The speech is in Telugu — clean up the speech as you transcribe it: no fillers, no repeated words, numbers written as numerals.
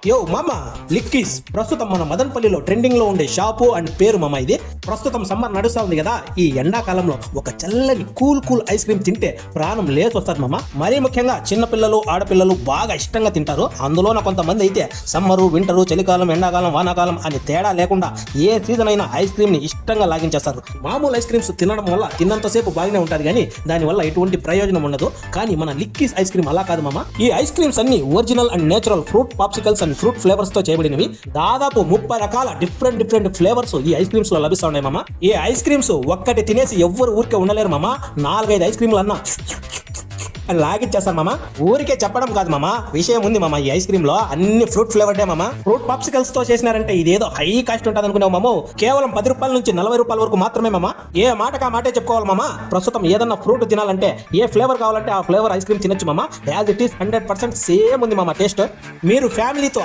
యో మామ, లిక్కీస్ ప్రస్తుతం మన మదనపల్లిలో ట్రెండింగ్ లో ఉండే షాపు అండ్ పేరు మామ ఇది. ప్రస్తుతం సమ్మర్ నడుస్తా ఉంది కదా, ఈ ఎండాకాలంలో ఒక చల్లని కూల్ ఐస్ క్రీమ్ తింటే ప్రాణం లేచి వస్తుంది మామ. మరీ ముఖ్యంగా చిన్నపిల్లలు ఆడపిల్లలు బాగా ఇష్టంగా తింటారు. అందులోన కొంతమంది అయితే సమ్మరు వింటరు చలికాలం ఎండాకాలం వానాకాలం అని తేడా లేకుండా ఏ సీజన్ అయినా ఐస్ క్రీమ్ ని ఇష్టంగా లాగించేస్తారు. మామూలు ఐస్ క్రీమ్స్ తినడం వల్ల తిన్నంతసేపు బాగానే ఉంటుంది కానీ దానివల్ల ఎటువంటి ప్రయోజనం ఉండదు. కానీ మన లిక్కీస్ ఐస్ క్రీమ్ అలా కాదు మామ. ఈ ఐస్ క్రీమ్స్ అన్ని original and natural fruit popsicles and fruit flavours తో చేయబడినవి. దాదాపు 30 రకాల డిఫరెంట్ ఫ్లేవర్స్ ఈ ఐస్ క్రీమ్స్ లో లభిస్తా ఉన్నాయి మామ. ఈ ఐస్ క్రీమ్స్ ఒక్కటి తినేసి ఎవ్వరు ఊరికే ఉండలేరు మామ. 4-5 ఐస్ క్రీమ్లు అన్నా అని లాగిచ్చేస్తాను మామ. ఊరికే చెప్పడం కాదు మామ, విషయం ఉంది మామ. ఈ ఐస్ క్రీమ్ లో అన్ని ఫ్రూట్ ఫ్లేవర్డే మామ. ఫ్రూట్ పాప్సికల్స్ తో చేసినారంటే ఇదేదో హై కాస్ట్ ఉంటుంది అనుకున్నావు మామ. కేవలం 10 రూపాయల నుంచి 40 రూపాయల వరకు మాత్రమే మామ. ఏ మాటకా మాటే చెప్పుకోవాలి మామ. ప్రస్తుతం ఏదన్నా ఫ్రూట్ తినాలంటే ఏ ఫ్లేవర్ కావాలంటే ఆ ఫ్లేవర్ ఐస్ క్రీమ్ తినొచ్చు మామ. యాజ్ ఇట్ ఈస్ 100% సేమ్ ఉంది మామ టేస్ట్. మీరు ఫ్యామిలీతో